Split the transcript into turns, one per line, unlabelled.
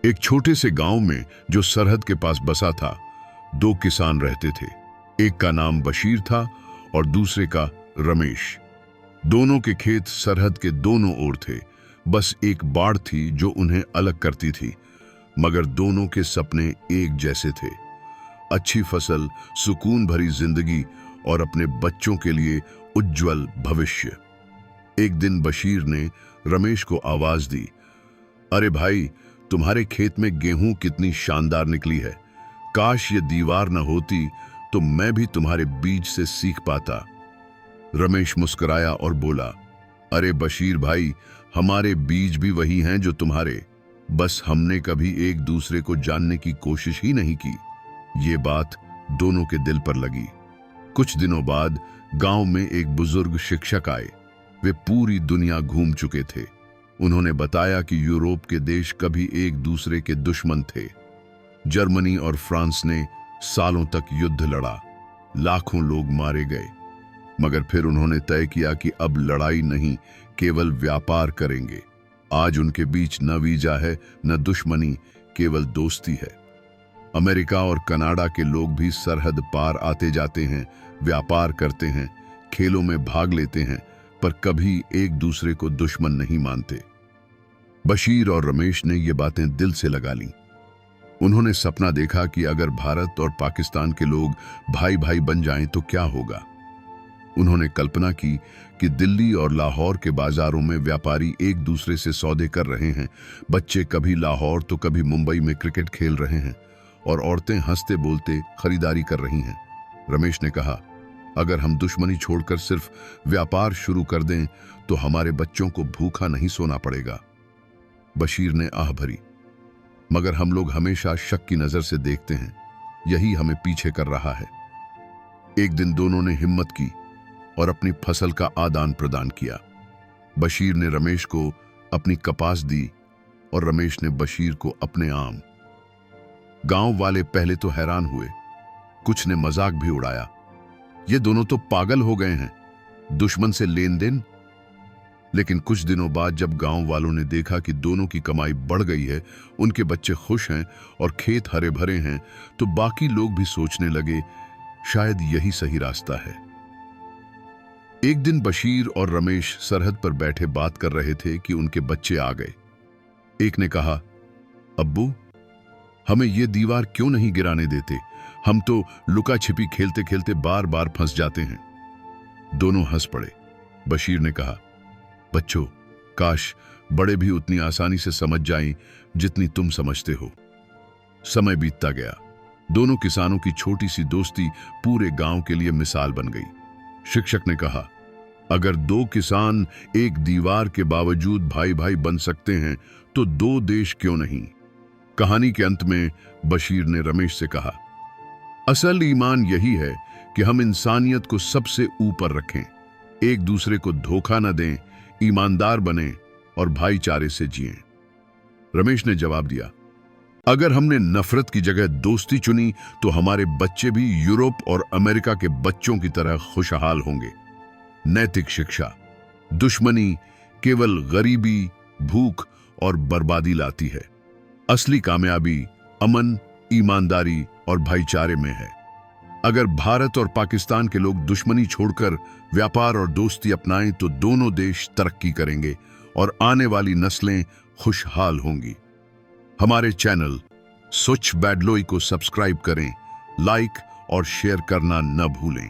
एक छोटे से गांव में जो सरहद के पास बसा था, दो किसान रहते थे। एक का नाम बशीर था और दूसरे का रमेश। दोनों के खेत सरहद के दोनों ओर थे। बस एक बाड़ थी जो उन्हें अलग करती थी, मगर दोनों के सपने एक जैसे थे। अच्छी फसल, सुकून भरी जिंदगी और अपने बच्चों के लिए उज्जवल भविष्य। एक दिन बशीर ने रमेश को आवाज दी, अरे भाई, तुम्हारे खेत में गेहूं कितनी शानदार निकली है। काश ये दीवार न होती तो मैं भी तुम्हारे बीज से सीख पाता। रमेश मुस्कुराया और बोला, अरे बशीर भाई, हमारे बीज भी वही हैं जो तुम्हारे, बस हमने कभी एक दूसरे को जानने की कोशिश ही नहीं की। ये बात दोनों के दिल पर लगी। कुछ दिनों बाद गांव में एक बुजुर्ग शिक्षक आए। वे पूरी दुनिया घूम चुके थे। उन्होंने बताया कि यूरोप के देश कभी एक दूसरे के दुश्मन थे। जर्मनी और फ्रांस ने सालों तक युद्ध लड़ा, लाखों लोग मारे गए, मगर फिर उन्होंने तय किया कि अब लड़ाई नहीं, केवल व्यापार करेंगे। आज उनके बीच न वीजा है न दुश्मनी, केवल दोस्ती है। अमेरिका और कनाडा के लोग भी सरहद पार आते जाते हैं, व्यापार करते हैं, खेलों में भाग लेते हैं, पर कभी एक दूसरे को दुश्मन नहीं मानते। बशीर और रमेश ने ये बातें दिल से लगा लीं। उन्होंने सपना देखा कि अगर भारत और पाकिस्तान के लोग भाई भाई बन जाएं तो क्या होगा। उन्होंने कल्पना की कि दिल्ली और लाहौर के बाजारों में व्यापारी एक दूसरे से सौदे कर रहे हैं, बच्चे कभी लाहौर तो कभी मुंबई में क्रिकेट खेल रहे हैं और औरतें हंसते बोलते खरीदारी कर रही हैं। रमेश ने कहा, अगर हम दुश्मनी छोड़कर सिर्फ व्यापार शुरू कर दें तो हमारे बच्चों को भूखा नहीं सोना पड़ेगा। बशीर ने आह भरी, मगर हम लोग हमेशा शक की नजर से देखते हैं, यही हमें पीछे कर रहा है। एक दिन दोनों ने हिम्मत की और अपनी फसल का आदान प्रदान किया। बशीर ने रमेश को अपनी कपास दी और रमेश ने बशीर को अपने आम। गांव वाले पहले तो हैरान हुए, कुछ ने मजाक भी उड़ाया, ये दोनों तो पागल हो गए हैं, दुश्मन से लेन देन। लेकिन कुछ दिनों बाद जब गांव वालों ने देखा कि दोनों की कमाई बढ़ गई है, उनके बच्चे खुश हैं और खेत हरे भरे हैं, तो बाकी लोग भी सोचने लगे, शायद यही सही रास्ता है। एक दिन बशीर और रमेश सरहद पर बैठे बात कर रहे थे कि उनके बच्चे आ गए। एक ने कहा, अब्बू, हमें ये दीवार क्यों नहीं गिराने देते? हम तो लुका छिपी खेलते खेलते बार बार फंस जाते हैं। दोनों हंस पड़े। बशीर ने कहा, बच्चों, काश बड़े भी उतनी आसानी से समझ जाएं जितनी तुम समझते हो। समय बीतता गया। दोनों किसानों की छोटी सी दोस्ती पूरे गांव के लिए मिसाल बन गई। शिक्षक ने कहा, अगर दो किसान एक दीवार के बावजूद भाई भाई बन सकते हैं तो दो देश क्यों नहीं? कहानी के अंत में बशीर ने रमेश से कहा, असल ईमान यही है कि हम इंसानियत को सबसे ऊपर रखें, एक दूसरे को धोखा न दें, ईमानदार बने और भाईचारे से जिएं। रमेश ने जवाब दिया, अगर हमने नफरत की जगह दोस्ती चुनी तो हमारे बच्चे भी यूरोप और अमेरिका के बच्चों की तरह खुशहाल होंगे। नैतिक शिक्षा, दुश्मनी केवल गरीबी, भूख और बर्बादी लाती है। असली कामयाबी अमन, ईमानदारी और भाईचारे में है। अगर भारत और पाकिस्तान के लोग दुश्मनी छोड़कर व्यापार और दोस्ती अपनाएं तो दोनों देश तरक्की करेंगे और आने वाली नस्लें खुशहाल होंगी। हमारे चैनल सोच बैडलोई को सब्सक्राइब करें, लाइक और शेयर करना न भूलें।